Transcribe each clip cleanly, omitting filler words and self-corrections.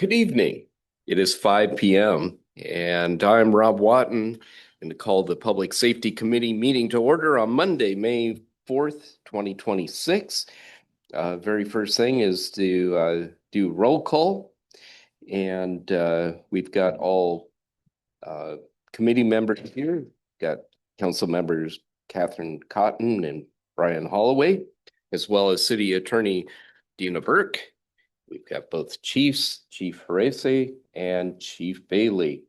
Good evening. It is 5 p.m. and I'm Rob Watton and to call the Public Safety Committee meeting to order on Monday, May 4th, 2026. Very first thing is to do roll call, and we've got all uh, committee members here. Got council members Catherine Cotton and Brian Holloway, as well as City Attorney Dina Burke. We've got both chiefs, Chief Harese and Chief Bailey.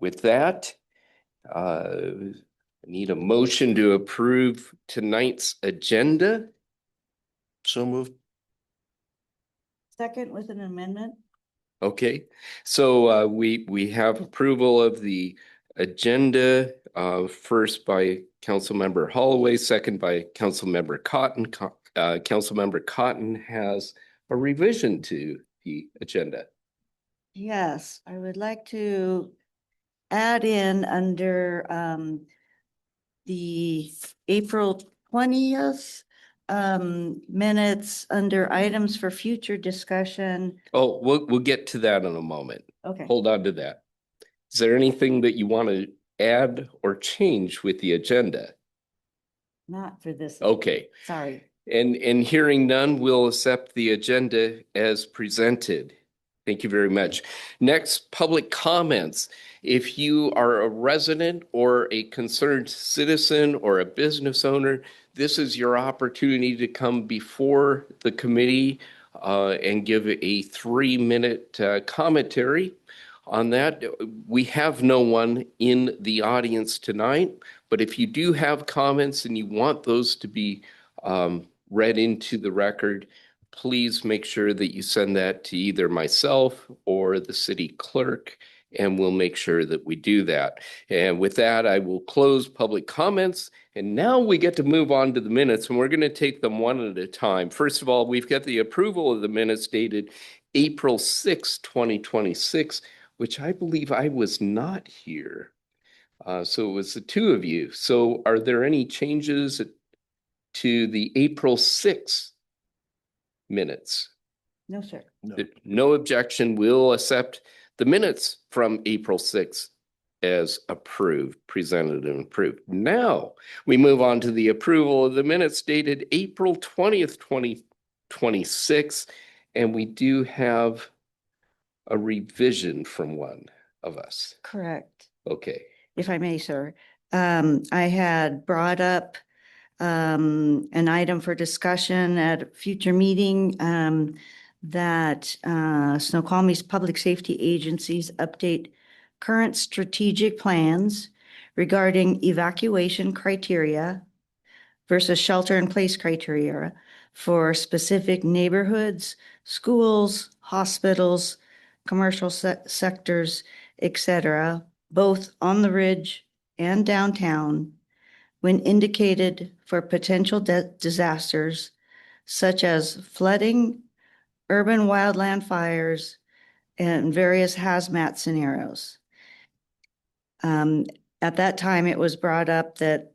With that, I need a motion to approve tonight's agenda. So moved. Second with an amendment. Okay, so we have approval of the agenda, first by Councilmember Holloway, second by Councilmember Cotton. Councilmember Cotton has a revision to the agenda. Yes, I would like to add in under the April 20th minutes under items for future discussion. Oh, we'll get to that in a moment. Okay. Hold on to that. Is there anything that you want to add or change with the agenda? Not for this. Okay. Sorry. And hearing none, we'll accept the agenda as presented. Thank you very much. Next, public comments. If you are a resident or a concerned citizen or a business owner, this is your opportunity to come before the committee and give a 3-minute commentary on that. We have no one in the audience tonight, but if you do have comments and you want those to be read into the record, please make sure that you send that to either myself or the city clerk, and we'll make sure that we do that. And with that, I will close public comments. And now we get to move on to the minutes, and we're going to take them one at a time. First of all, we've got the approval of the minutes dated April 6, 2026, which I believe I was not here. So it was the two of you. So are there any changes to the April 6th minutes? No, sir. No. No objection. We'll accept the minutes from April 6th as approved, presented and approved. Now we move on to the approval of the minutes dated April 20th, 2026. And we do have a revision from one of us. Correct. Okay. If I may, sir. I had brought up an item for discussion at a future meeting that Snoqualmie's public safety agencies update current strategic plans regarding evacuation criteria versus shelter in place criteria for specific neighborhoods, schools, hospitals, commercial sectors, etc., both on the ridge and downtown, when indicated for potential disasters such as flooding, urban wildland fires, and various hazmat scenarios. At that time, it was brought up that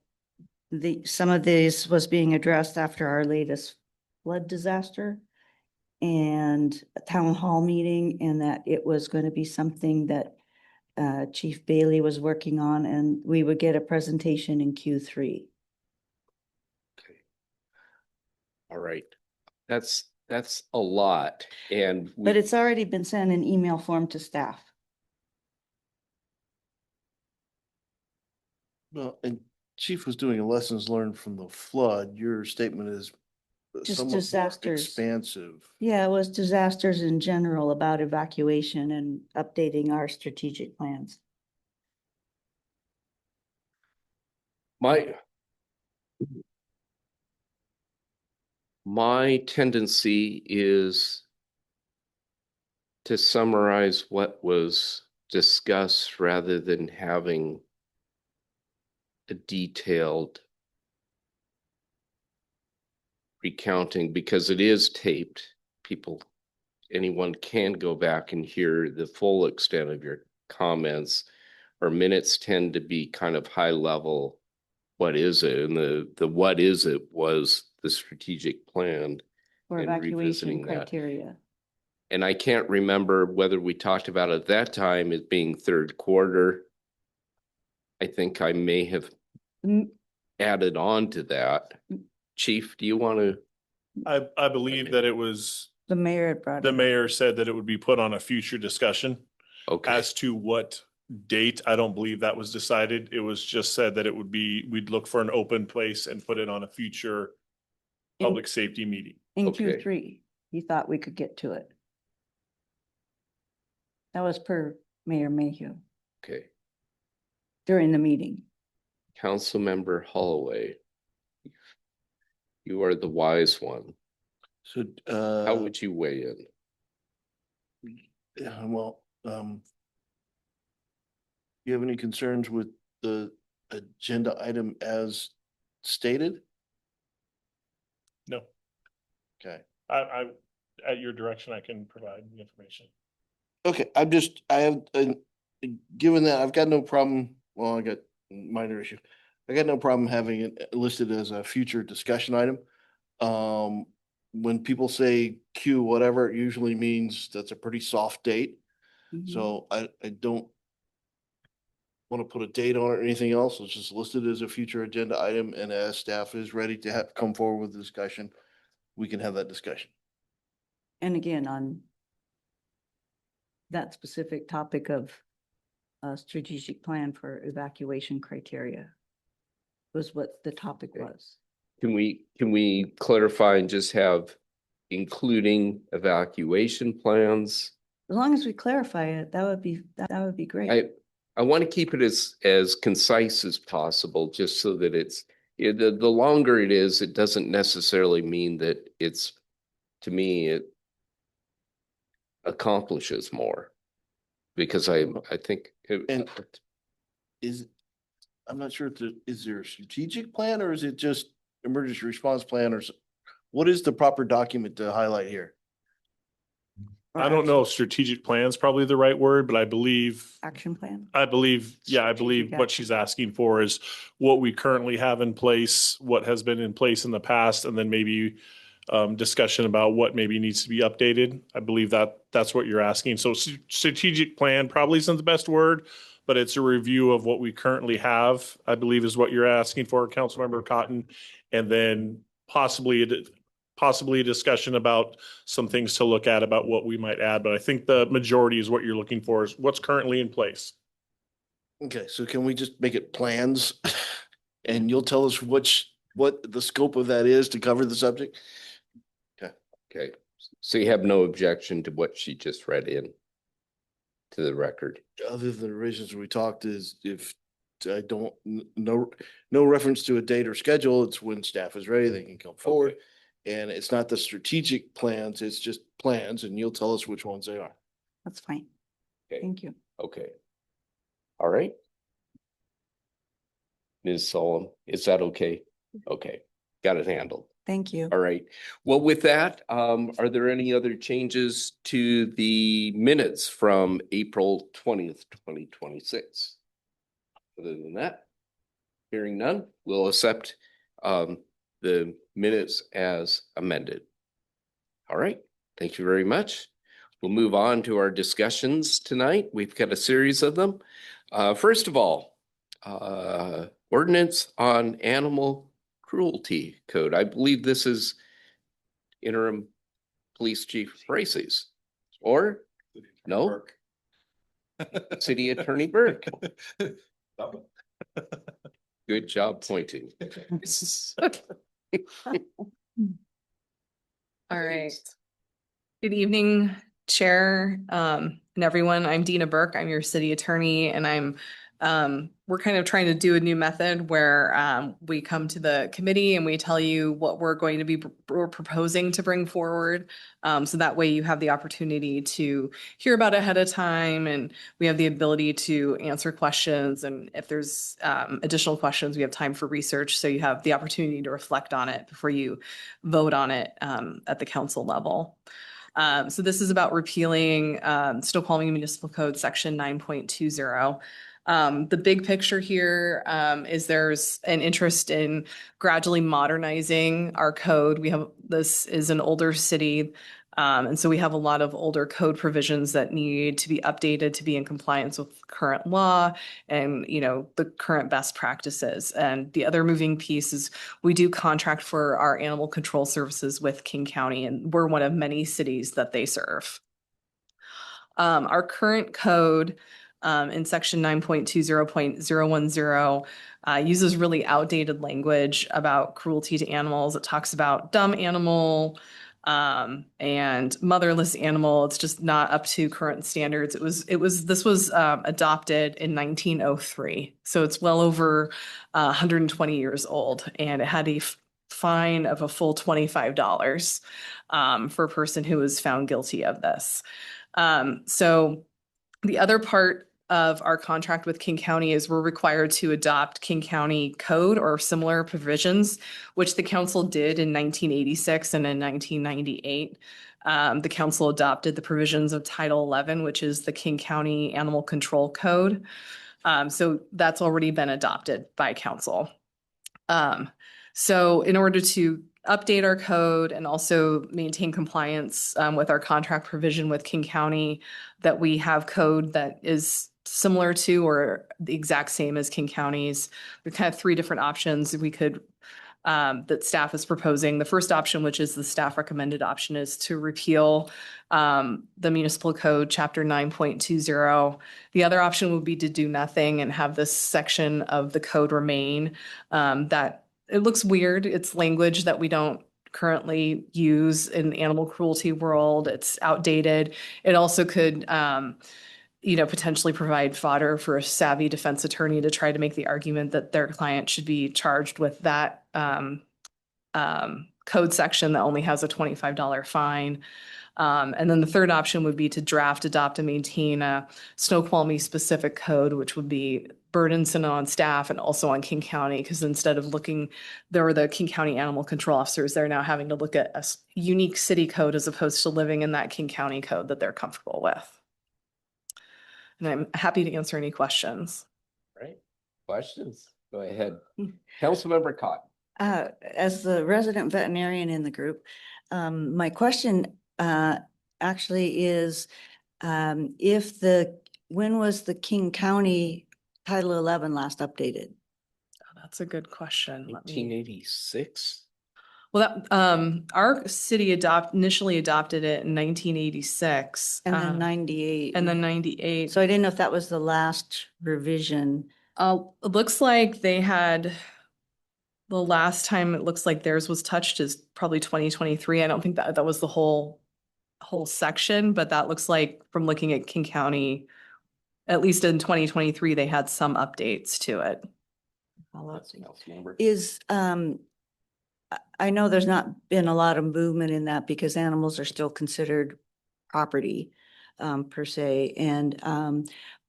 some of these was being addressed after our latest flood disaster and a town hall meeting, and that it was going to be something that Chief Bailey was working on, and we would get a presentation in Q3. Okay. All right. That's a lot. But it's already been sent in email form to staff. Well, and Chief was doing a lessons learned from the flood. Your statement is Just somewhat more disasters. expansive. Yeah, it was disasters in general about evacuation and updating our strategic plans. My tendency is to summarize what was discussed rather than having a detailed recounting, because it is taped. Anyone can go back and hear the full extent of your comments. Our minutes tend to be kind of high level. What is it? And the what is it was the strategic plan For and evacuation revisiting that. criteria. And I can't remember whether we talked about at that time as being third quarter. I think I may have Mm, added on to that. Chief, do you want to? I believe that it was, The mayor had brought the it up. mayor said that it would be put on a future discussion. Okay, As to what date, I don't believe that was decided. It was just said that it would be, we'd look for an open place and put it on a future In- public safety meeting. In Okay. Q3, he thought we could get to it. That was per Mayor Mayhew okay. during the meeting. Councilmember Holloway. You are the wise one. So, How would you weigh in? yeah, well, you have any concerns with the agenda item as stated? No, Okay. at your direction, I can provide the information. Okay, I have, given that, I've got no problem, well, I got minor issue. I got no problem having it listed as a future discussion item. When people say Q whatever, it usually means that's a pretty soft date. Mhm. So I don't want to put a date on it or anything else. It's just listed as a future agenda item, and as staff is ready to have, come forward with the discussion, we can have that discussion. And again, on that specific topic of a strategic plan for evacuation criteria was what the topic Okay. was. Can we clarify and just have including evacuation plans? As long as we clarify it, that would be great. I want to keep it as concise as possible, just so that the longer it is, it doesn't necessarily mean that it's, to me, it accomplishes more. Because I think. And I'm not sure is there a strategic plan or is it just emergency response plan what is the proper document to highlight here? Or I don't know if strategic plan is probably the right word, but Action plan. yeah, I believe Strategic what she's asking for is what we currently have in place, what has been in place in the past, and then maybe discussion about what maybe needs to be updated. I believe that's what you're asking. So strategic plan probably isn't the best word, but it's a review of what we currently have, I believe is what you're asking for, Councilmember Cotton. And then possibly a discussion about some things to look at about what we might add. But I think the majority is what you're looking for is what's currently in place. Okay, so can we just make it plans? And you'll tell us what the scope of that is to cover the subject? Okay, so you have no objection to what she just read in to the record? Other than the reasons we talked is if I don't, no reference to a date or schedule, it's when staff is ready, they can come forward. And it's not the strategic plans, it's just plans, and you'll tell us which ones they are. That's fine. Okay. Thank you. Okay. All right. Ms. Solom, is that okay? Okay, got it handled. Thank you. All right. Well, with that, are there any other changes to the minutes from April 20th, 2026? Other than that, hearing none, we'll accept the minutes as amended. All right. Thank you very much. We'll move on to our discussions tonight. We've got a series of them. First of all, ordinance on animal cruelty code. I believe this is interim police chief Bracy's, or no? City Attorney Burke. Good job pointing. All right. Good evening, Chair, and everyone. I'm Dina Burke. I'm your city attorney, and we're kind of trying to do a new method where we come to the committee and we tell you what we're going to be proposing to bring forward. So that way you have the opportunity to hear about it ahead of time, and we have the ability to answer questions. And if there's additional questions, we have time for research. So you have the opportunity to reflect on it before you vote on it at the council level. So this is about repealing Snoqualmie Municipal Code Section 9.20. The big picture here is there's an interest in gradually modernizing our code. This is an older city. And so we have a lot of older code provisions that need to be updated to be in compliance with current law and, the current best practices. And the other moving piece is we do contract for our animal control services with King County, and we're one of many cities that they serve. Our current code in section 9.20.010 uses really outdated language about cruelty to animals. It talks about dumb animal and motherless animal. It's just not up to current standards. This was adopted in 1903, so it's well over 120 years old, and it had a fine of a full $25 for a person who was found guilty of this. So the other part of our contract with King County is we're required to adopt King County code or similar provisions, which the council did in 1986 and in 1998. The council adopted the provisions of Title 11, which is the King County Animal Control Code. So that's already been adopted by council. So in order to update our code and also maintain compliance with our contract provision with King County, that we have code that is similar to or the exact same as King County's. We kind of three different options we could that staff is proposing. The first option, which is the staff recommended option, is to repeal the municipal code chapter 9.20. The other option would be to do nothing and have this section of the code remain. That it looks weird. It's language that we don't currently use in the animal cruelty world. It's outdated. It also could potentially provide fodder for a savvy defense attorney to try to make the argument that their client should be charged with that code section that only has a $25 fine. And then the third option would be to draft, adopt, and maintain a Snoqualmie specific code, which would be burdensome on staff and also on King County, because instead of the King County animal control officers, they're now having to look at a unique city code as opposed to living in that King County code that they're comfortable with. And I'm happy to answer any questions. Right. Questions? Go ahead. Councilmember Cotton. As the resident veterinarian in the group, my question actually is, when was the King County Title 11 last updated? Oh, that's a good question. 1986. Well, our city initially adopted it in 1986. And then 98. And then 98. So I didn't know if that was the last revision. It looks like they had, the last time it looks like theirs was touched is probably 2023. I don't think that was the whole section, but that looks like from looking at King County, at least in 2023, they had some updates to it. I know there's not been a lot of movement in that because animals are still considered property per se.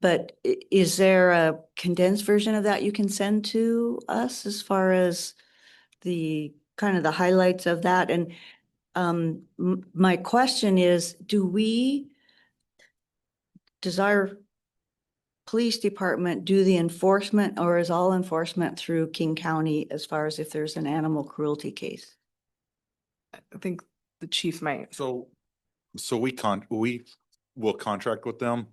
But is there a condensed version of that you can send to us as far as the kind of the highlights of that? And my question is, does our police department do the enforcement, or is all enforcement through King County as far as if there's an animal cruelty case? I think the chief might. So we will contract with them.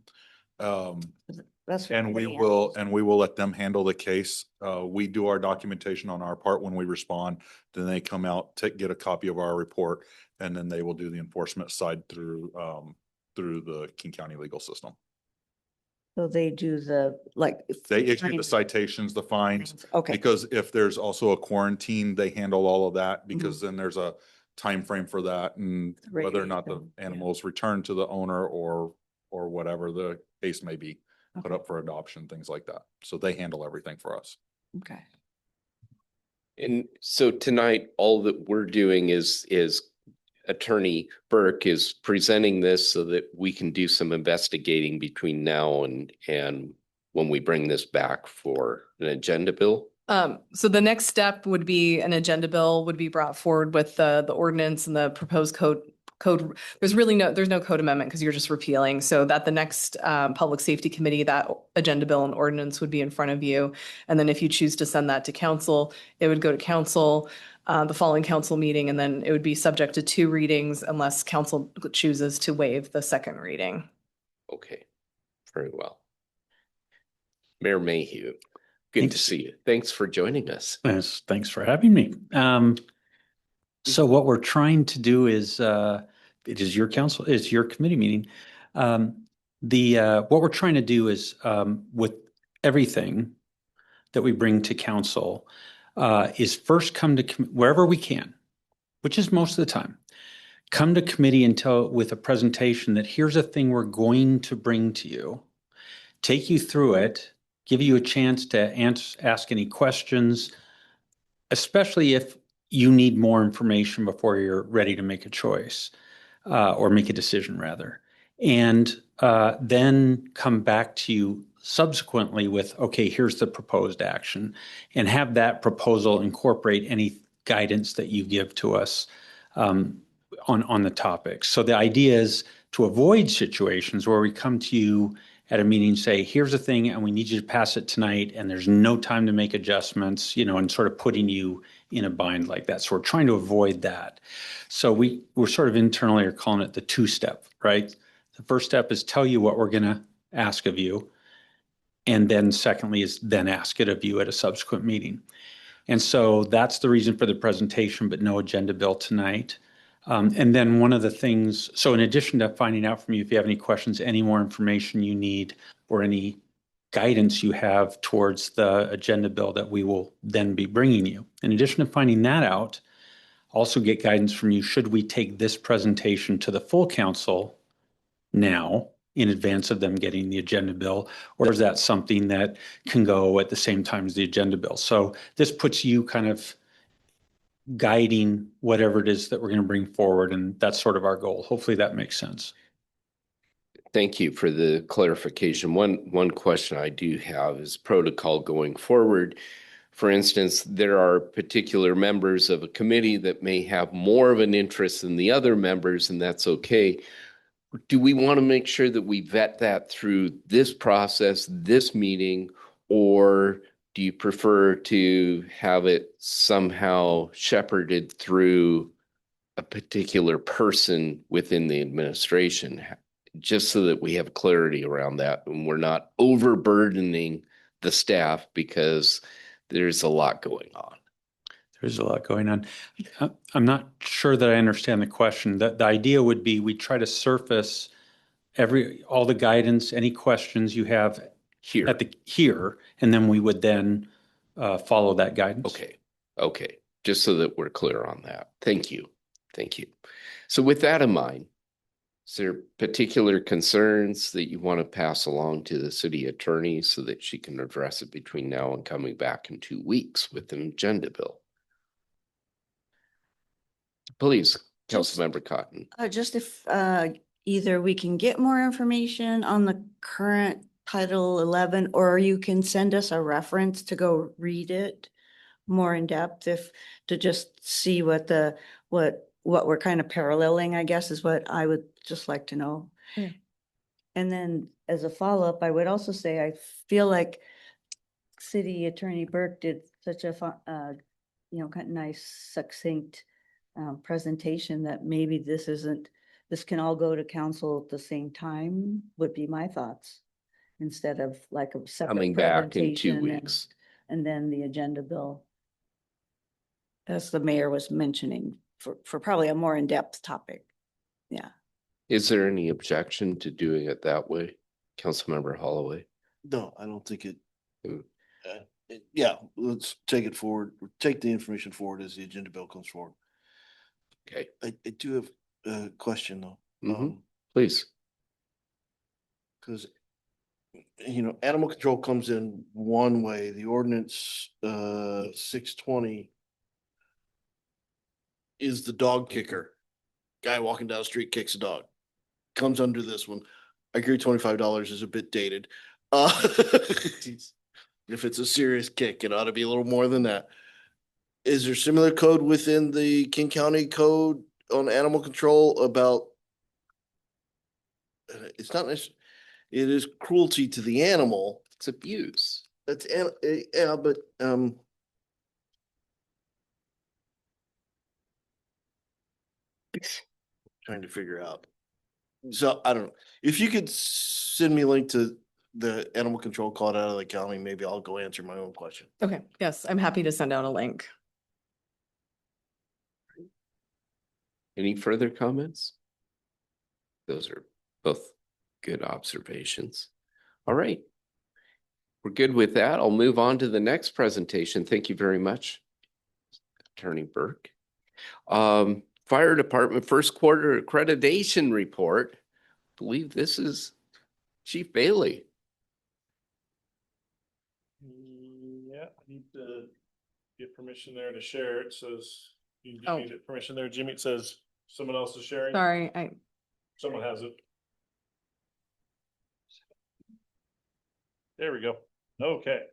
That's And we will let them handle the case. We do our documentation on our part when we respond. Then they come out, get a copy of our report, and then they will do the enforcement side through the King County legal system. So they do They issue the citations, the fines. Okay. Because if there's also a quarantine, they handle all of that because then there's a time frame for that and whether or not the animal is returned to the owner or whatever the case may be, put up for adoption, things like that. So they handle everything for us. Okay. And so tonight, all that we're doing is Attorney Burke is presenting this so that we can do some investigating between now and when we bring this back for an agenda bill. So the next step would be an agenda bill would be brought forward with the ordinance and the proposed code code, there's no code amendment because you're just repealing. So that the next Public Safety Committee, that agenda bill and ordinance would be in front of you. And then if you choose to send that to council, it would go to council, the following council meeting, and then it would be subject to 2 readings unless council chooses to waive the second reading. Okay, very well. Mayor Mayhew, good to see you. Thanks for joining us. Yes, thanks for having me. So what we're trying to do is, it is your council, it's your committee meeting. What we're trying to do is, with everything that we bring to council, is first come to wherever we can, which is most of the time, come to committee with a presentation that here's a thing we're going to bring to you, take you through it, give you a chance to ask any questions, especially if you need more information before you're ready to make a choice, or make a decision rather. And then come back to you subsequently with, okay, here's the proposed action, and have that proposal incorporate any guidance that you give to us on the topic. So the idea is to avoid situations where we come to you at a meeting, say, here's a thing, and we need you to pass it tonight, and there's no time to make adjustments, and sort of putting you in a bind like that. So we're trying to avoid that. So we're sort of internally are calling it the 2-step, right? The first step is tell you what we're going to ask of you. And then secondly is then ask it of you at a subsequent meeting. And so that's the reason for the presentation, but no agenda bill tonight. And then one of the things, so in addition to finding out from you if you have any questions, any more information you need, or any guidance you have towards the agenda bill that we will then be bringing you. In addition to finding that out, also get guidance from you, should we take this presentation to the full council now in advance of them getting the agenda bill, or is that something that can go at the same time as the agenda bill? So this puts you kind of guiding whatever it is that we're going to bring forward, and that's sort of our goal. Hopefully that makes sense. Thank you for the clarification. One question I do have is protocol going forward. For instance, there are particular members of a committee that may have more of an interest than the other members, and that's okay. Do we want to make sure that we vet that through this process, this meeting, or do you prefer to have it somehow shepherded through a particular person within the administration, just so that we have clarity around that and we're not overburdening the staff because there's a lot going on? There's a lot going on. I'm not sure that I understand the question. The idea would be we try to surface all the guidance, any questions you have here, and then we would then follow that guidance. Okay. Just so that we're clear on that. Thank you. So with that in mind, is there particular concerns that you want to pass along to the city attorney so that she can address it between now and coming back in 2 weeks with an agenda bill? Please, Councilmember Cotton. Just if either we can get more information on the current Title 11, or you can send us a reference to go read it more in depth, to just see what we're kind of paralleling, I guess, is what I would just like to know. Yeah. And then as a follow-up, I would also say, I feel like City Attorney Burke did such a kind of nice, succinct presentation that maybe this can all go to council at the same time, would be my thoughts, instead of like a separate Coming back in 2 presentation weeks. and then the agenda bill, as the mayor was mentioning, for probably a more in-depth topic. Yeah. Is there any objection to doing it that way, Councilmember Holloway? No, I don't think it. Mm. Yeah, let's take it forward, take the information forward as the agenda bill comes forward. Okay. I do have a question though. Please. Because, animal control comes in one way, the ordinance 620 is the dog kicker. Guy walking down the street kicks a dog. Comes under this one. I agree $25 is a bit dated. If it's a serious kick, it ought to be a little more than that. Is there similar code within the King County code on animal control about, it's not necessarily, it is cruelty to the animal. It's abuse. That's, yeah, but, trying to figure out. So I don't know. If you could send me a link to the animal control called out of the county, maybe I'll go answer my own question. Okay, yes, I'm happy to send out a link. Any further comments? Those are both good observations. All right. We're good with that. I'll move on to the next presentation. Thank you very much, Attorney Burke. Fire Department first quarter accreditation report. I believe this is Chief Bailey. Yeah, I need to get permission there to share. It says, you Oh. need permission there, Jimmy. It says someone else is sharing. Sorry, Someone has it. There we go. Okay.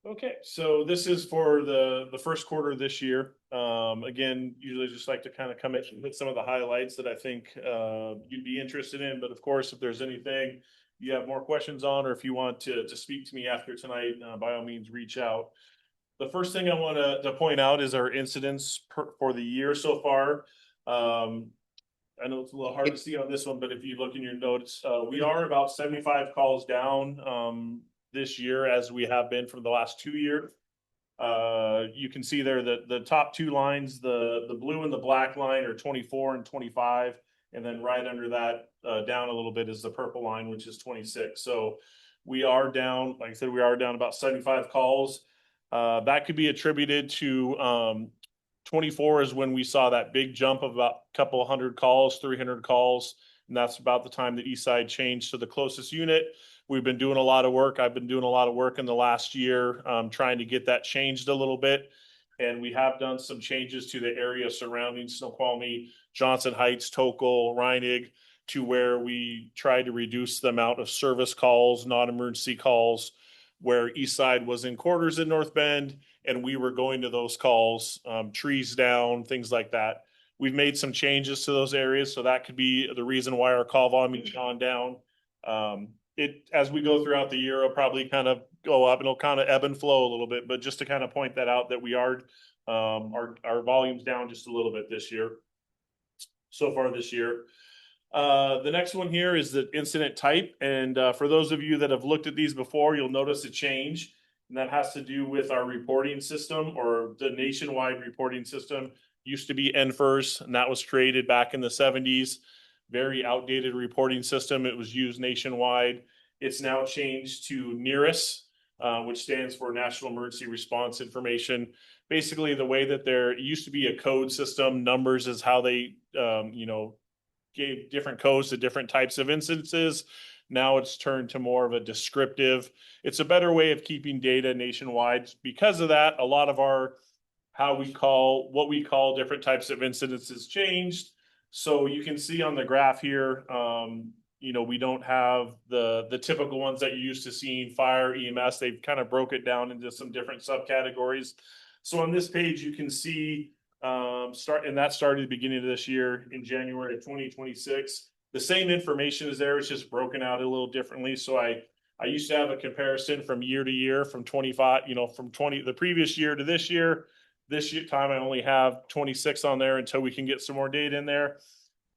Okay, so this is for the first quarter of this year. Again, usually just like to kind of come in and hit some of the highlights that I think you'd be interested in. But of course, if there's anything you have more questions on, or if you want to speak to me after tonight, by all means, reach out. The first thing I want to point out is our incidents for the year so far. I know it's a little hard to see on this one, but if you look in your notes, we are about 75 calls down this year, as we have been for the last 2 years. You can see there that the top two lines, the blue and the black line, are 24 and 25. And then right under that, down a little bit, is the purple line, which is 26. So we are down, like I said, we are down about 75 calls. That could be attributed to 24 is when we saw that big jump of about a couple hundred calls, 300 calls. And that's about the time the East Side changed to the closest unit. We've been doing a lot of work. I've been doing a lot of work in the last year, trying to get that changed a little bit. And we have done some changes to the area surrounding Snoqualmie, Johnson Heights, Tokel, Reinig, to where we try to reduce the amount of service calls, non-emergency calls, where East Side was in quarters in North Bend, and we were going to those calls, trees down, things like that. We've made some changes to those areas, so that could be the reason why our call volume has gone down. As we go throughout the year, it'll probably kind of go up, and it'll kind of ebb and flow a little bit. But just to kind of point that out, that we are our volume's down just a little bit this year, so far this year. The next one here is the incident type. And for those of you that have looked at these before, you'll notice a change. And that has to do with our reporting system, or the nationwide reporting system. Used to be NFIRS, and that was created back in the 70s. Very outdated reporting system. It was used nationwide. It's now changed to NERIS, which stands for National Emergency Response Information. Basically, the way that it used to be a code system. Numbers is how they, gave different codes to different types of instances. Now it's turned to more of a descriptive. It's a better way of keeping data nationwide. Because of that, a lot of what we call different types of incidents has changed. So you can see on the graph here, we don't have the typical ones that you're used to seeing, fire, EMS. They've kind of broke it down into some different subcategories. So on this page, you can see that started at the beginning of this year in January of 2026. The same information is there. It's just broken out a little differently. So I used to have a comparison from year to year, from 25, the previous year to this year. This time I only have 26 on there until we can get some more data in there.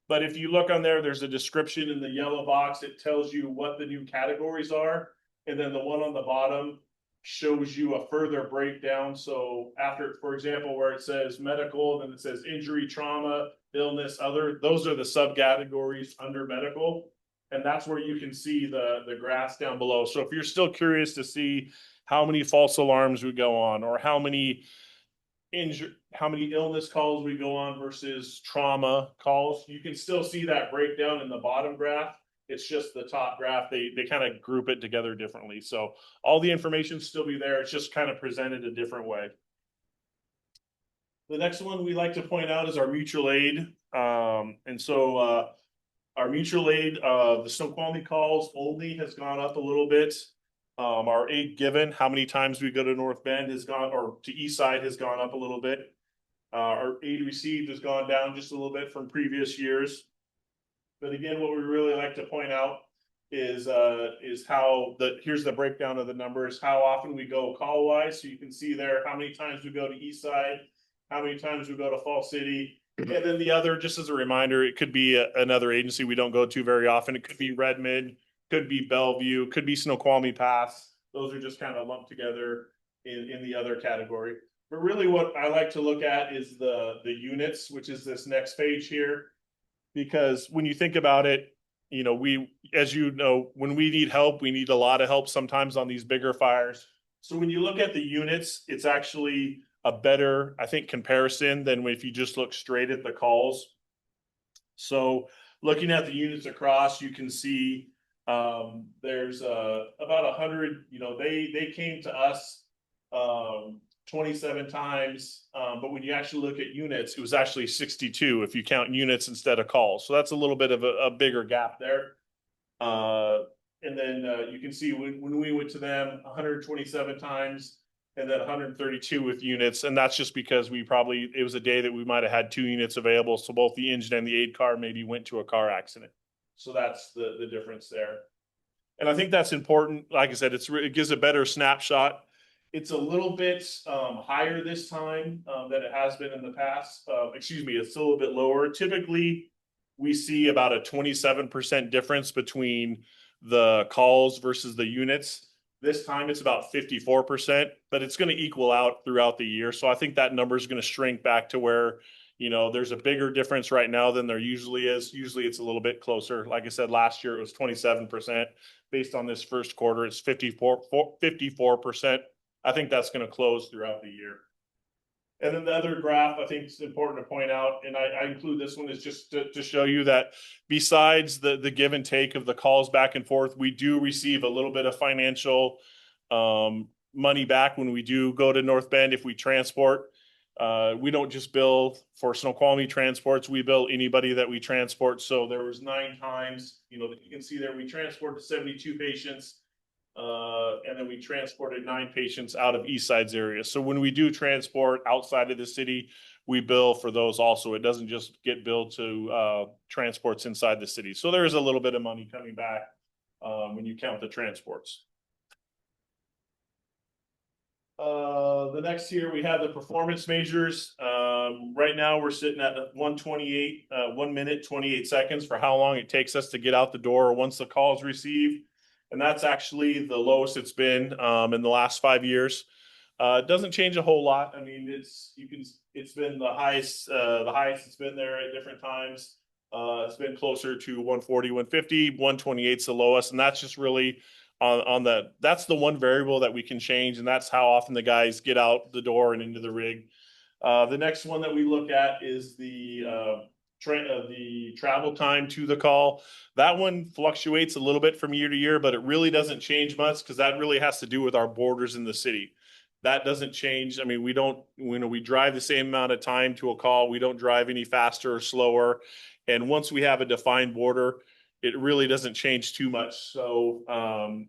But if you look on there, there's a description in the yellow box. It tells you what the new categories are. And then the one on the bottom shows you a further breakdown. So after, for example, where it says medical, then it says injury, trauma, illness, other, those are the subcategories under medical. And that's where you can see the graphs down below. So if you're still curious to see how many false alarms we go on, or how many illness calls we go on versus trauma calls, you can still see that breakdown in the bottom graph. It's just the top graph. They kind of group it together differently. So all the information still be there. It's just kind of presented a different way. The next one we like to point out is our mutual aid. Our mutual aid, the Snoqualmie calls only has gone up a little bit. Our aid given, how many times we go to North Bend has gone, or to East Side has gone up a little bit. Our aid received has gone down just a little bit from previous years. But again, what we really like to point out is how here's the breakdown of the numbers, how often we go call wise. So you can see there how many times we go to East Side, how many times we go to Fall City. And then the other, just as a reminder, it could be another agency we don't go to very often. It could be Redmond, could be Bellevue, could be Snoqualmie Pass. Those are just kind of lumped together in the other category. But really what I like to look at is the units, which is this next page here. Because when you think about it, you know, as you know, when we need help, we need a lot of help sometimes on these bigger fires. So when you look at the units, it's actually a better, I think, comparison than if you just look straight at the calls. So looking at the units across, you can see there's about 100, you know, they came to us 27 times, but when you actually look at units, it was actually 62 if you count units instead of calls. So that's a little bit of a bigger gap there. And then you can see when we went to them 127 times and then 132 with units. And that's just because it was a day that we might have had 2 units available. So both the engine and the aid car maybe went to a car accident. So that's the difference there. And I think that's important. Like I said, it gives a better snapshot. It's a little bit higher this time than it has been in the past. Excuse me, it's a little bit lower. Typically, we see about a 27% difference between the calls versus the units. This time it's about 54%, but it's going to equal out throughout the year. So I think that number is going to shrink back to where, you know, there's a bigger difference right now than there usually is. Usually it's a little bit closer. Like I said, last year it was 27%. Based on this first quarter, it's 54%. I think that's going to close throughout the year. And then the other graph I think is important to point out, and I include this one is just to show you that besides the give and take of the calls back and forth, we do receive a little bit of financial money back when we do go to North Bend if we transport. We don't just bill for Snoqualmie transports, we bill anybody that we transport. So there was 9 times, you know, that you can see there, we transported 72 patients. And then we transported 9 patients out of East Side's area. So when we do transport outside of the city, we bill for those also. It doesn't just get billed to transports inside the city. So there is a little bit of money coming back when you count the transports. The next here we have the performance measures. Right now we're sitting at 1:28, 1 minute, 28 seconds for how long it takes us to get out the door once the call is received. And that's actually the lowest it's been in the last 5 years. It doesn't change a whole lot. I mean, it's been the highest it's been there at different times. It's been closer to 140, 150, 128 is the lowest, and that's just really that's the one variable that we can change, and that's how often the guys get out the door and into the rig. The next one that we look at is the travel time to the call. That one fluctuates a little bit from year to year, but it really doesn't change much because that really has to do with our borders in the city. That doesn't change. I mean, we drive the same amount of time to a call. We don't drive any faster or slower. And once we have a defined border, it really doesn't change too much. So,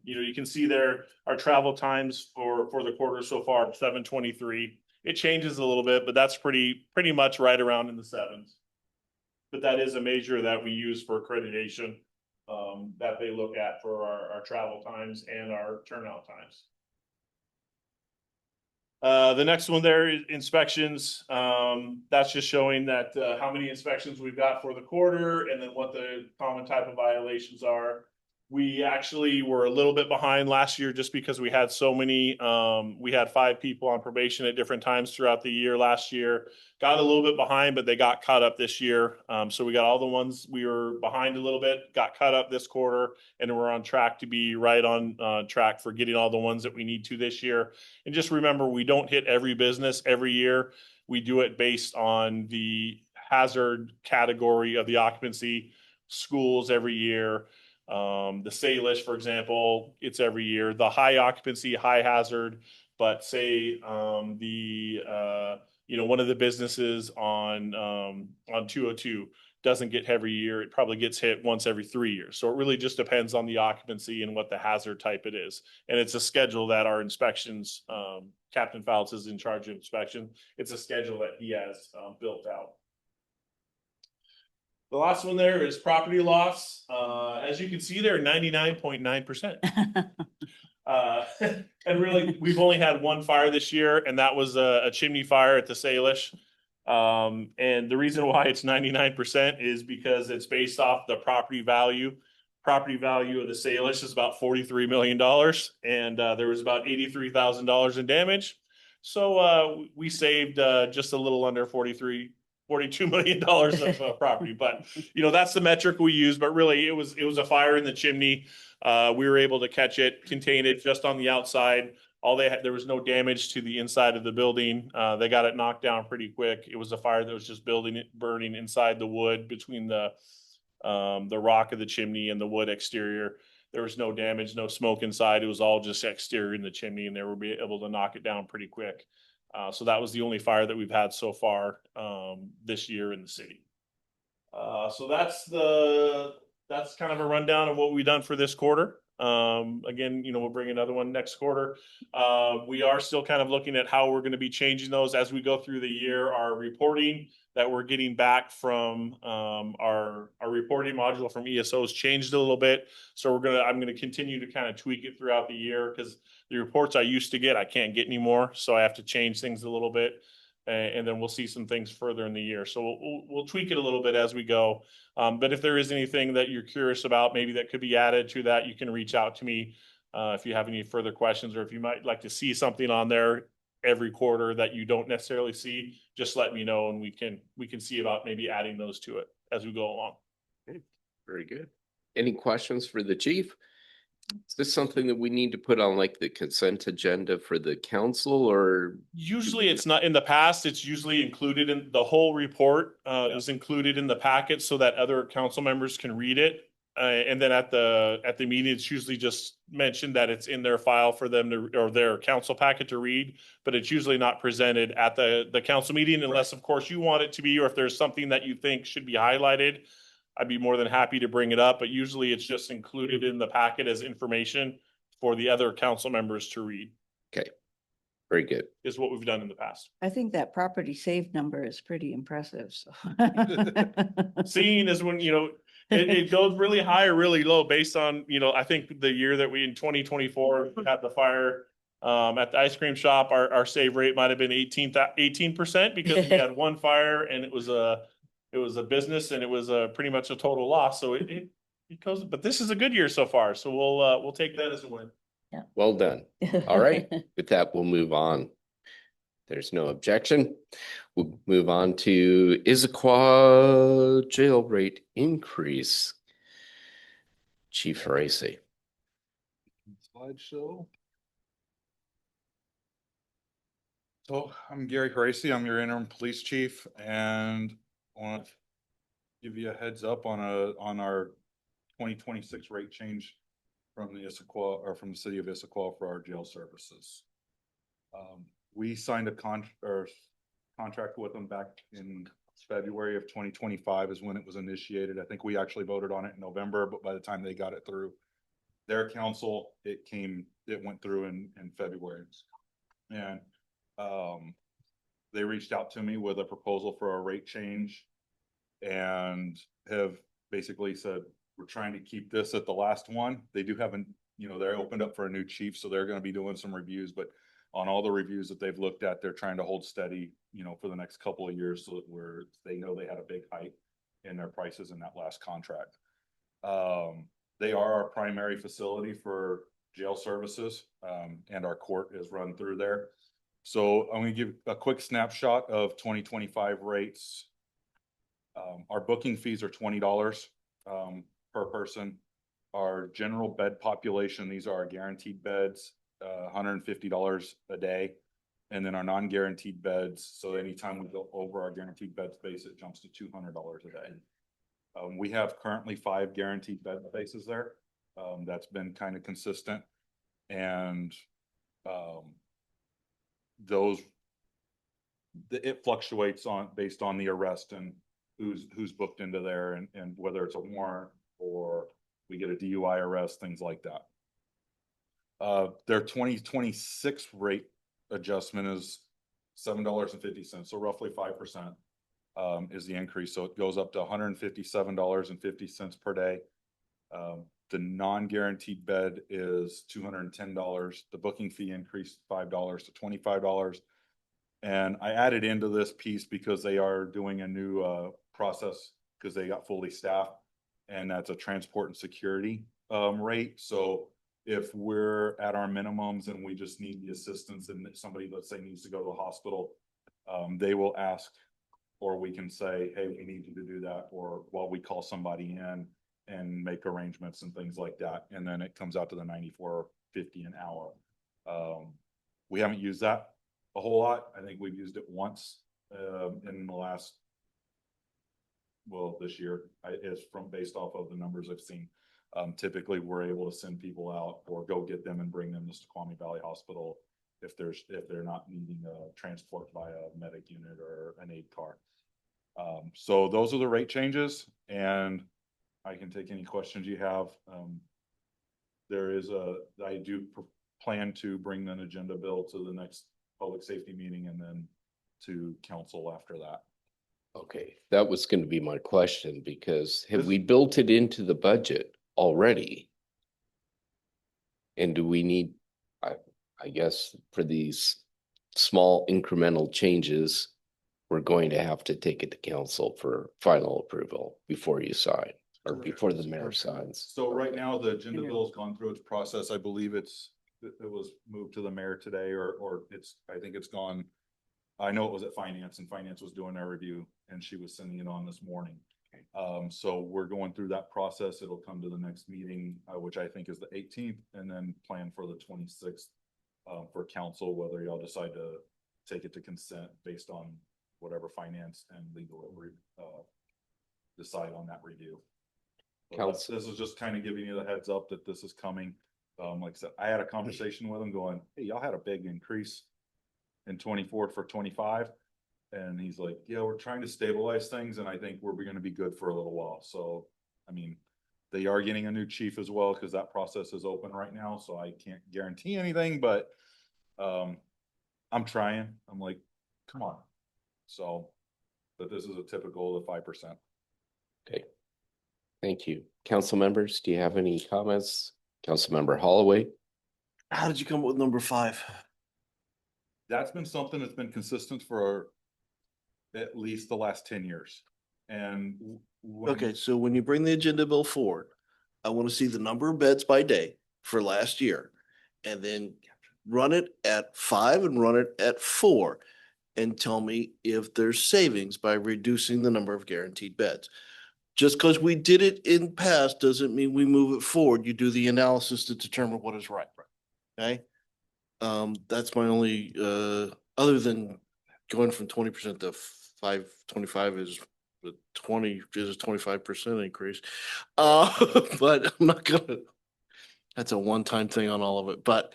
you know, you can see there our travel times for the quarter so far, 7:23. It changes a little bit, but that's pretty much right around in the 7s. But that is a measure that we use for accreditation that they look at for our travel times and our turnout times. The next one there is inspections. That's just showing that how many inspections we've got for the quarter and then what the common type of violations are. We actually were a little bit behind last year just because we had so many. We had 5 people on probation at different times throughout the year last year. Got a little bit behind, but they got caught up this year. So we got all the ones we were behind a little bit, got caught up this quarter, and we're on track to be right on track for getting all the ones that we need to this year. And just remember, we don't hit every business every year. We do it based on the hazard category of the occupancy. Schools every year. The Salish, for example, it's every year. The high occupancy, high hazard, but say one of the businesses on 202 doesn't get hit every year. It probably gets hit once every 3 years. So it really just depends on the occupancy and what the hazard type it is. And it's a schedule that our inspections, Captain Fouts is in charge of inspection. It's a schedule that he has built out. The last one there is property loss. As you can see there, 99.9%. And really, we've only had one fire this year, and that was a chimney fire at the Salish. And the reason why it's 99% is because it's based off the property value. Property value of the Salish is about $43 million, and there was about $83,000 in damage. So we saved just a little under $42 million of property. But that's the metric we use. But really, it was a fire in the chimney. We were able to catch it, contain it just on the outside. There was no damage to the inside of the building. They got it knocked down pretty quick. It was a fire that was just burning inside the wood between the rock of the chimney and the wood exterior. There was no damage, no smoke inside. It was all just exterior in the chimney, and they were able to knock it down pretty quick. So that was the only fire that we've had so far this year in the city. So that's kind of a rundown of what we've done for this quarter. Again, we'll bring another one next quarter. We are still kind of looking at how we're going to be changing those as we go through the year. Our reporting that we're getting back from our reporting module from ESO's changed a little bit. So I'm gonna continue to kind of tweak it throughout the year, because the reports I used to get, I can't get anymore. So I have to change things a little bit. And then we'll see some things further in the year. So we'll tweak it a little bit as we go. But if there is anything that you're curious about, maybe that could be added to that, you can reach out to me if you have any further questions, or if you might like to see something on there every quarter that you don't necessarily see, just let me know, and we can see about maybe adding those to it as we go along. Okay, very good. Any questions for the chief? Is this something that we need to put on like the consent agenda for the council, or? Usually it's not. In the past, it's usually included in the whole report is included in the packet so that other council members can read it. And then at the meeting, it's usually just mentioned that it's in their file for them to, or their council packet to read, but it's usually not presented at the council meeting unless, of course, you want it to be, or if there's something that you think should be highlighted, I'd be more than happy to bring it up. But usually it's just included in the packet as information for the other council members to read. Okay, very good. Is what we've done in the past. I think that property saved number is pretty impressive, so. Seeing is when, it goes really high or really low based on, I think the year that we, in 2024, had the fire at the ice cream shop, our save rate might have been 18% because we had one fire, and it was a business, and it was pretty much a total loss. So it goes, but this is a good year so far. So we'll take that as a win. Yeah. Well done. All right. With that, we'll move on. There's no objection. We'll move on to Issaquah jail rate increase. Chief Racy. Slideshow. So I'm Gary Horacy. I'm your interim police chief, and I want to give you a heads up on our 2026 rate change from the Issaquah, or from the city of Issaquah, for our jail services. We signed a contract with them back in February of 2025 is when it was initiated. I think we actually voted on it in November, but by the time they got it through their council, it went through in February. And they reached out to me with a proposal for a rate change, and have basically said, we're trying to keep this at the last one. They do have they're opened up for a new chief, so they're going to be doing some reviews, but on all the reviews that they've looked at, they're trying to hold steady, for the next couple of years, so that they know they had a big hike in their prices in that last contract. They are our primary facility for jail services, and our court is run through there. So I'm going to give a quick snapshot of 2025 rates. Our booking fees are $20 per person. Our general bed population, these are our guaranteed beds, $150 a day. And then our non-guaranteed beds, so anytime we go over our guaranteed bed space, it jumps to $200 a day. We have currently 5 guaranteed bed spaces there. That's been kind of consistent. And it fluctuates based on the arrest and who's booked into there and whether it's a warrant or we get a DUI arrest, things like that. Their 2026 rate adjustment is $7.50, so roughly 5%, is the increase. So it goes up to $157.50 per day. The non-guaranteed bed is $210. The booking fee increased $5 to $25. And I added into this piece because they are doing a new process because they got fully staffed, and that's a transport and security rate. So if we're at our minimums and we just need the assistance and somebody, let's say, needs to go to the hospital, they will ask, or we can say, hey, we need you to do that, or while we call somebody in and make arrangements and things like that. And then it comes out to the $94.50 an hour. We haven't used that a whole lot. I think we've used it once in the last, well, this year. It's from based off of the numbers I've seen. Typically, we're able to send people out or go get them and bring them to Snoqualmie Valley Hospital if they're not needing a transport by a medic unit or an aid car. So those are the rate changes, and I can take any questions you have. I do plan to bring an agenda bill to the next public safety meeting and then to council after that. Okay, that was going to be my question, because have we built it into the budget already? And do we need, I guess, for these small incremental changes, we're going to have to take it to council for final approval before you sign, or before the mayor signs? So right now, the agenda bill has gone through its process. I believe it was moved to the mayor today, or I think it's gone. I know it was at finance, and finance was doing their review, and she was sending it on this morning. So we're going through that process. It'll come to the next meeting, which I think is the 18th, and then plan for the 26th for council, whether y'all decide to take it to consent based on whatever finance and legal decide on that review. This is just kind of giving you the heads up that this is coming. Like I said, I had a conversation with him going, hey, y'all had a big increase in 24 for 25. And he's like, yeah, we're trying to stabilize things, and I think we're going to be good for a little while. So, I mean, they are getting a new chief as well, because that process is open right now. So I can't guarantee anything, but I'm trying. I'm like, come on. So, but this is a typical of 5%. Okay. Thank you. Council members, do you have any comments? Councilmember Holloway? How did you come up with number 5? That's been something that's been consistent for at least the last 10 years. And Okay, so when you bring the agenda bill forward, I want to see the number of beds by day for last year, and then run it at 5 and run it at 4, and tell me if there's savings by reducing the number of guaranteed beds. Just because we did it in past doesn't mean we move it forward. You do the analysis to determine what is right. Okay? That's my only, other than going from 20% to 525 is the 20 is a 25% increase. But I'm not gonna, that's a one-time thing on all of it, but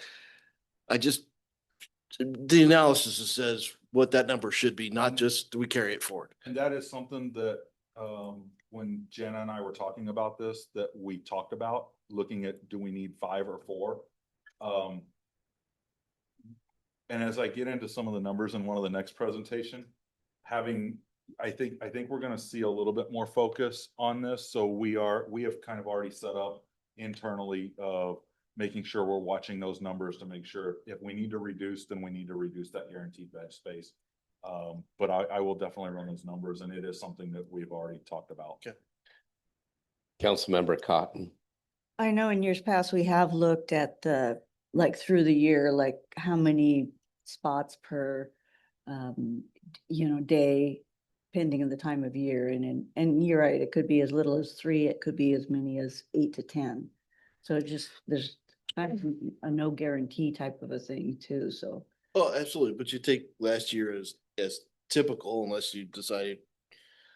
the analysis says what that number should be, not just do we carry it forward. And that is something that, when Jenna and I were talking about this, that we talked about looking at, do we need 5 or 4? And as I get into some of the numbers in one of the next presentation, I think we're going to see a little bit more focus on this. So we have kind of already set up internally of making sure we're watching those numbers to make sure if we need to reduce, then we need to reduce that guaranteed bed space. But I will definitely run those numbers, and it is something that we've already talked about. Okay. Councilmember Cotton? I know in years past, we have looked at the, like through the year, like how many spots per, day, depending on the time of year. And you're right, it could be as little as 3, it could be as many as 8 to 10. So there's kind of a no guarantee type of a thing too, so. Oh, absolutely. But you take last year as typical, unless you decided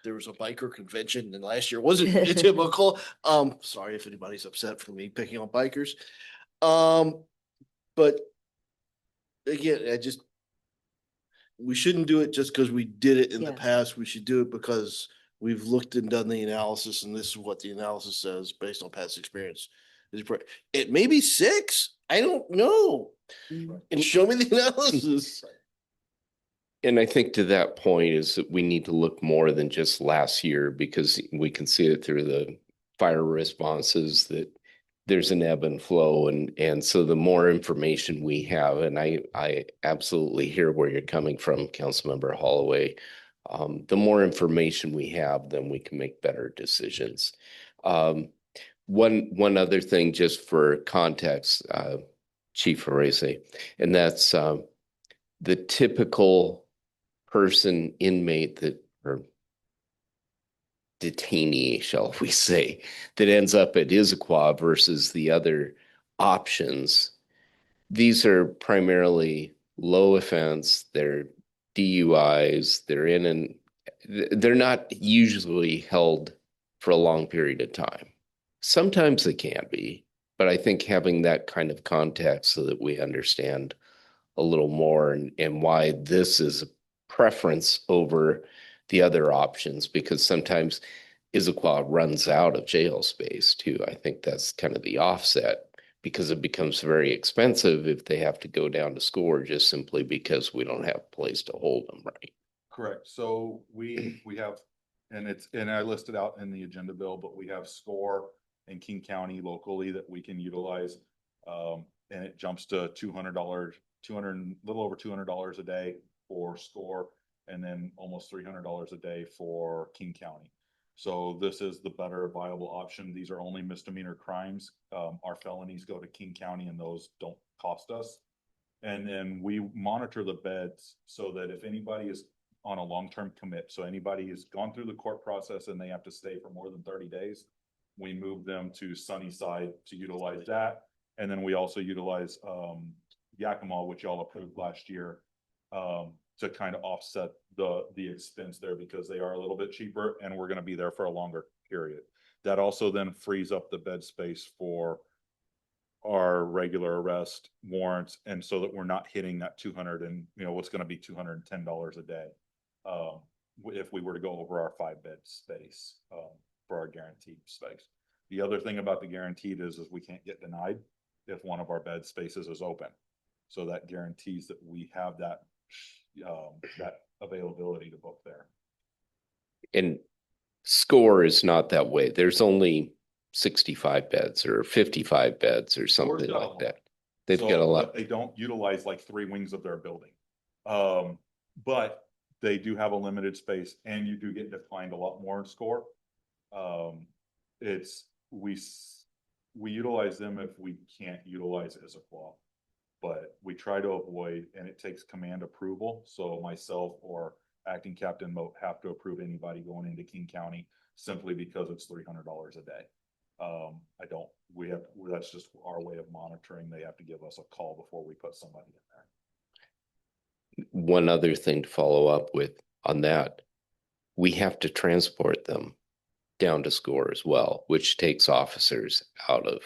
there was a biker convention and last year wasn't typical. Sorry if anybody's upset for me picking on bikers. But again, we shouldn't do it just because we did it in the past. We should do it because we've looked and done the analysis and this is what the analysis says based on past experience. It may be 6. I don't know. And show me the analysis. And I think to that point is that we need to look more than just last year, because we can see it through the fire responses that there's an ebb and flow. And so the more information we have, and I absolutely hear where you're coming from, Councilmember Holloway. The more information we have, then we can make better decisions. One other thing, just for context, Chief Arese, and that's the typical person, inmate that, or detainee, shall we say, that ends up at Issaquah versus the other options. These are primarily low offense, they're DUIs, they're not usually held for a long period of time. Sometimes they can be, but I think having that kind of context so that we understand a little more and why this is a preference over the other options, because sometimes Issaquah runs out of jail space too. I think that's kind of the offset, because it becomes very expensive if they have to go down to SCORE just simply because we don't have a place to hold them, right? Correct. So we have, and I listed out in the agenda bill, but we have SCORE in King County locally that we can utilize. And it jumps to $200, little over $200 a day for SCORE, and then almost $300 a day for King County. So this is the better viable option. These are only misdemeanor crimes. Our felonies go to King County and those don't cost us. And then we monitor the beds so that if anybody is on a long-term commit, so anybody has gone through the court process and they have to stay for more than 30 days, we move them to Sunnyside to utilize that. And then we also utilize Yakima, which y'all approved last year, to kind of offset the expense there, because they are a little bit cheaper and we're going to be there for a longer period. That also then frees up the bed space for our regular arrest warrants, and so that we're not hitting that 200 and what's going to be $210 a day if we were to go over our 5-bed space for our guaranteed space. The other thing about the guaranteed is we can't get denied if one of our bed spaces is open. So that guarantees that we have that availability to book there. And SCORE is not that way. There's only 65 beds or 55 beds or something like that. They've got a lot. They don't utilize like 3 wings of their building. But they do have a limited space, and you do get declined a lot more in SCORE. We utilize them if we can't utilize Issaquah, but we try to avoid, and it takes command approval. So myself or acting Captain Moat have to approve anybody going into King County simply because it's $300 a day. That's just our way of monitoring. They have to give us a call before we put somebody in there. One other thing to follow up with on that, we have to transport them down to SCORE as well, which takes officers out of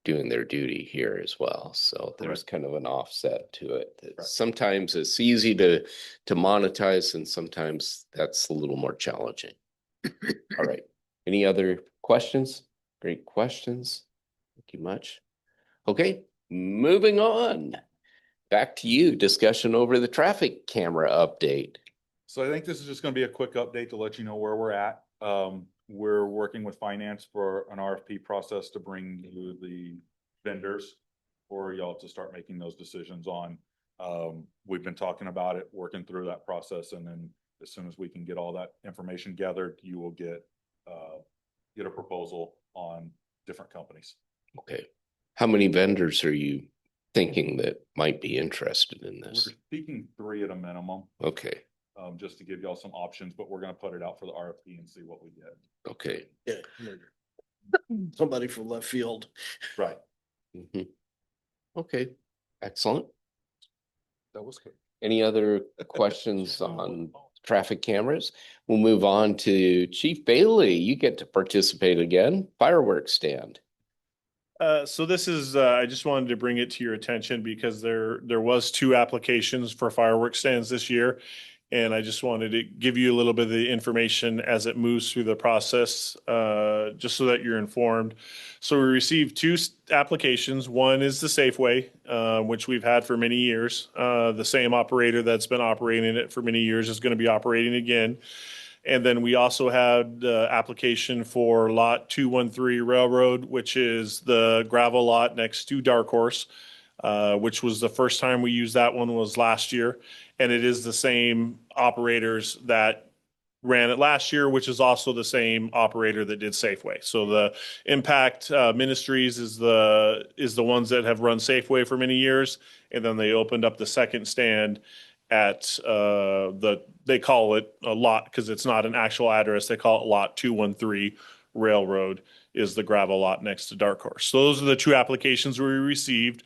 doing their duty here as well. So there's kind of an offset to it. Sometimes it's easy to monetize, and sometimes that's a little more challenging. All right. Any other questions? Great questions. Thank you much. Okay, moving on. Back to you. Discussion over the traffic camera update. So I think this is just going to be a quick update to let you know where we're at. We're working with finance for an RFP process to bring you the vendors for y'all to start making those decisions on. We've been talking about it, working through that process, and then as soon as we can get all that information gathered, you will get a proposal on different companies. Okay. How many vendors are you thinking that might be interested in this? We're speaking 3 at a minimum. Okay. Just to give y'all some options, but we're going to put it out for the RFP and see what we get. Okay. Yeah. Somebody from left field. Right. Mm-hmm. Okay. Excellent. That was good. Any other questions on traffic cameras? We'll move on to Chief Bailey. You get to participate again. Fireworks stand. So this is, I just wanted to bring it to your attention because there was 2 applications for fireworks stands this year. And I just wanted to give you a little bit of the information as it moves through the process, just so that you're informed. So we received two applications. One is the Safeway, which we've had for many years. The same operator that's been operating it for many years is going to be operating again. And then we also had the application for Lot 213 Railroad, which is the gravel lot next to Dark Horse, which was the first time we used that one was last year. And it is the same operators that ran it last year, which is also the same operator that did Safeway. So the Impact Ministries is the ones that have run Safeway for many years, and then they opened up the second stand at they call it a lot because it's not an actual address. They call it Lot 213 Railroad is the gravel lot next to Dark Horse. So those are the two applications we received.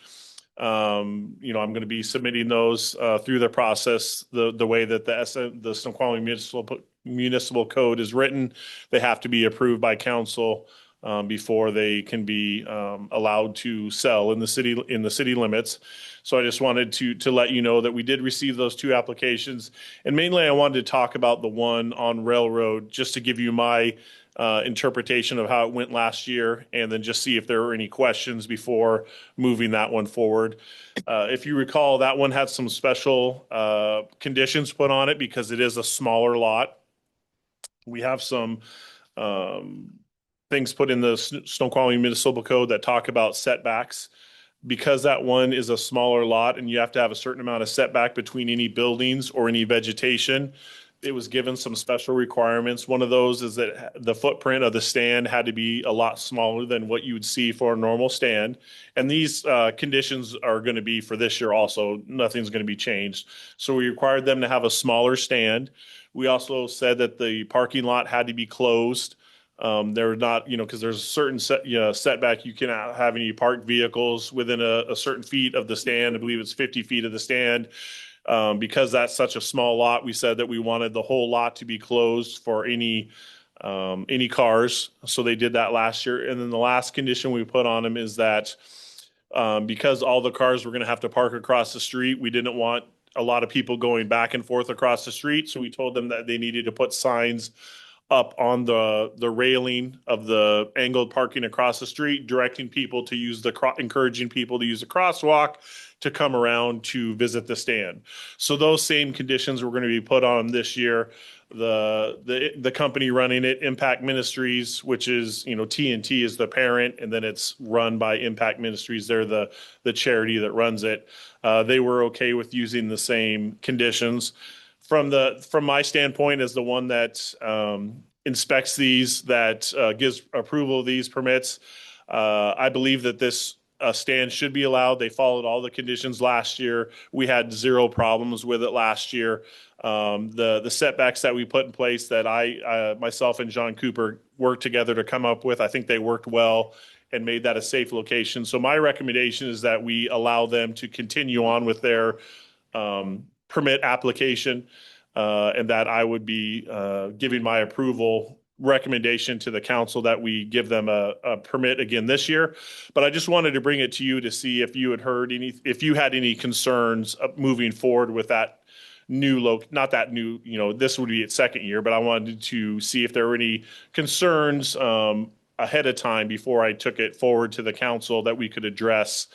I'm going to be submitting those through the process, the way that the Snoqualmie Municipal Code is written. They have to be approved by council before they can be allowed to sell in the city limits. So I just wanted to let you know that we did receive those two applications, and mainly I wanted to talk about the one on Railroad just to give you my interpretation of how it went last year, and then just see if there were any questions before moving that one forward. If you recall, that one had some special conditions put on it because it is a smaller lot. We have some things put in the Snoqualmie Municipal Code that talk about setbacks. Because that one is a smaller lot and you have to have a certain amount of setback between any buildings or any vegetation, it was given some special requirements. One of those is that the footprint of the stand had to be a lot smaller than what you would see for a normal stand. And these conditions are going to be for this year also. Nothing's going to be changed. So we required them to have a smaller stand. We also said that the parking lot had to be closed. They're not, because there's a certain setback. You cannot have any parked vehicles within a certain feet of the stand. I believe it's 50 feet of the stand. Because that's such a small lot, we said that we wanted the whole lot to be closed for any cars. So they did that last year. And then the last condition we put on them is that because all the cars were going to have to park across the street, we didn't want a lot of people going back and forth across the street. So we told them that they needed to put signs up on the railing of the angled parking across the street, directing people to use encouraging people to use the crosswalk to come around to visit the stand. So those same conditions were going to be put on this year. The company running it, Impact Ministries, which is, TNT is the parent, and then it's run by Impact Ministries. They're the charity that runs it. They were okay with using the same conditions. From my standpoint as the one that inspects these, that gives approval of these permits, I believe that this stand should be allowed. They followed all the conditions last year. We had zero problems with it last year. The setbacks that we put in place that myself and John Cooper worked together to come up with, I think they worked well and made that a safe location. So my recommendation is that we allow them to continue on with their permit application, and that I would be giving my approval recommendation to the council that we give them a permit again this year. But I just wanted to bring it to you to see if you had heard if you had any concerns of moving forward with that not that new, this would be its second year, but I wanted to see if there were any concerns ahead of time before I took it forward to the council that we could address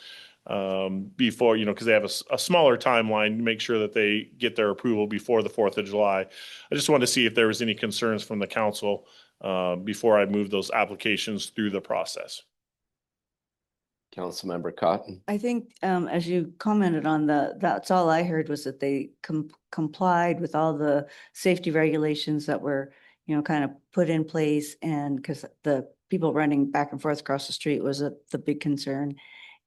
before, because they have a smaller timeline to make sure that they get their approval before the 4th of July. I just wanted to see if there was any concerns from the council before I move those applications through the process. Councilmember Cotton. I think, as you commented on that's all I heard was that they complied with all the safety regulations that were, kind of put in place, and because the people running back and forth across the street was the big concern.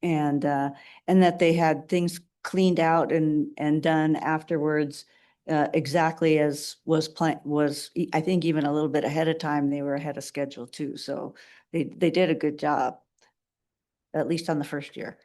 And that they had things cleaned out and done afterwards, exactly as was I think even a little bit ahead of time. They were ahead of schedule too. So they did a good job, at least on the first year.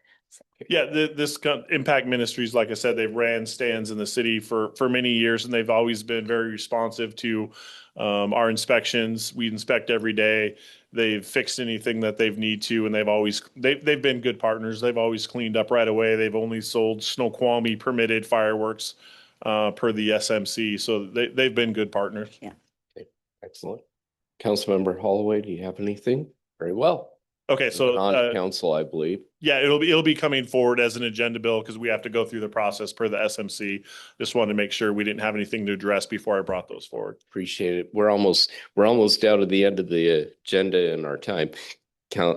Yeah, this Impact Ministries, like I said, they've ran stands in the city for many years, and they've always been very responsive to our inspections. We inspect every day. They've fixed anything that they've need to, and they've been good partners. They've always cleaned up right away. They've only sold Snoqualmie permitted fireworks per the SMC. So they've been good partners. Yeah. Excellent. Councilmember Holloway, do you have anything? Very well. Okay, so On council, I believe. yeah, it'll be coming forward as an agenda bill because we have to go through the process per the SMC. Just wanted to make sure we didn't have anything to address before I brought those forward. Appreciate it. We're almost down to the end of the agenda in our time.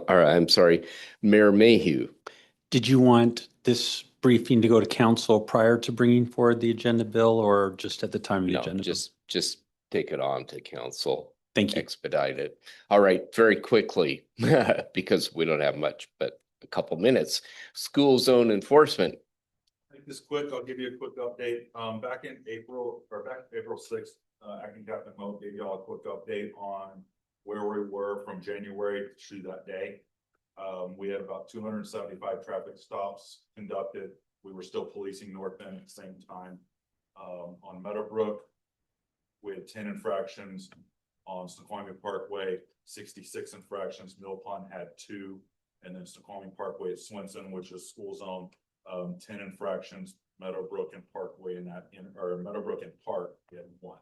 I'm sorry, Mayor Mayhew. Did you want this briefing to go to council prior to bringing forward the agenda bill or just at the time of the No, agenda? just take it on to council. Thank you. Expedite it. All right, very quickly, because we don't have much, but a couple minutes. School zone enforcement. Make this quick, I'll give you a quick update. Back April 6th, Acting Captain Mo gave y'all a quick update on where we were from January to that day. We had about 275 traffic stops conducted. We were still policing North End at the same time. On Meadowbrook, we had 10 infractions. On Snoqualmie Parkway, 66 infractions. Mill Pond had 2, and then Snoqualmie Parkway at Swenson, which is school zone, 10 infractions. Meadowbrook and Parkway Meadowbrook and Park, we had 1.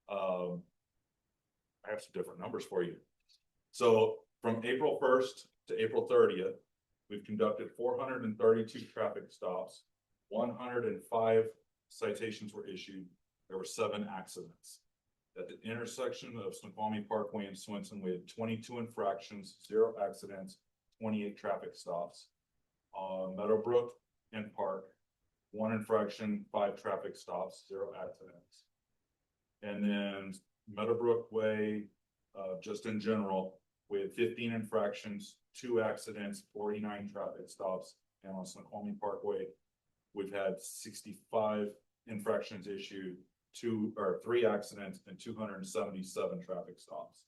I have some different numbers for you. So from April 1st to April 30th, we've conducted 432 traffic stops. 105 citations were issued. There were 7 accidents. At the intersection of Snoqualmie Parkway and Swenson, we had 22 infractions, 0 accidents, 28 traffic stops. On Meadowbrook and Park, 1 infraction, 5 traffic stops, 0 accidents. And then Meadowbrook Way, just in general, we had 15 infractions, 2 accidents, 49 traffic stops. And on Snoqualmie Parkway, we've had 65 infractions issued, 3 accidents, and 277 traffic stops.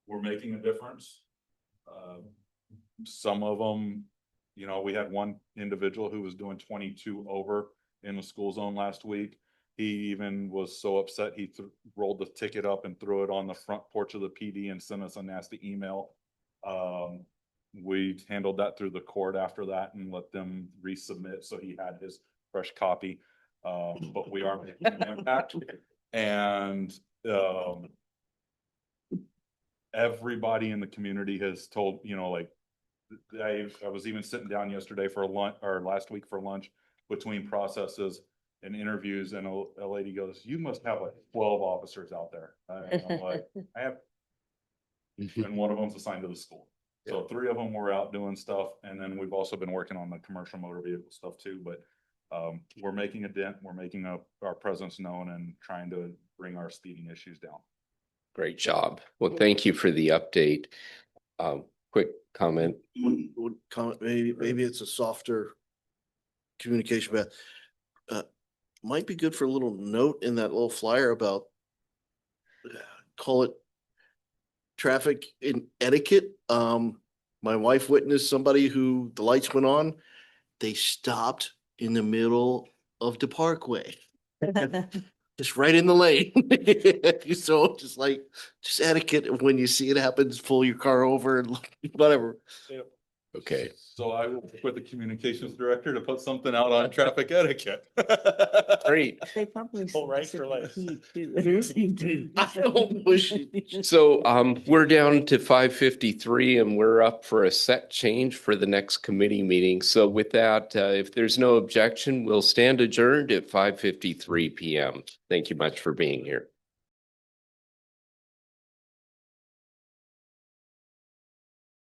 We're making a difference. Some of them, you know, we had one individual who was doing 22 over in the school zone last week. He even was so upset he rolled the ticket up and threw it on the front porch of the PD and sent us a nasty email. We handled that through the court after that and let them resubmit, so he had his fresh copy. But we are making an impact, and everybody in the community has told, you know, like I was even sitting down yesterday for lunch, or last week for lunch, between processes and interviews, and a lady goes, "You must have like 12 officers out there." And I'm like, I have, and one of them's assigned to the school. So 3 of them were out doing stuff, and then we've also been working on the commercial motor vehicle stuff too. But we're making a dent. We're making our presence known and trying to bring our speeding issues down. Great job. Well, thank you for the update. Quick comment. Would comment, maybe it's a softer communication, but might be good for a little note in that little flyer about call it traffic in etiquette. My wife witnessed somebody who the lights went on. They stopped in the middle of the parkway, just right in the lane. So just etiquette. When you see it happen, just pull your car over and whatever. Okay. So I will work with the communications director to put something out on traffic etiquette. Great. They probably. Full right for life. I don't push it. So we're down to 5:53 and we're up for a set change for the next committee meeting. So with that, if there's no objection, we'll stand adjourned at 5:53 p.m. Thank you much for being here.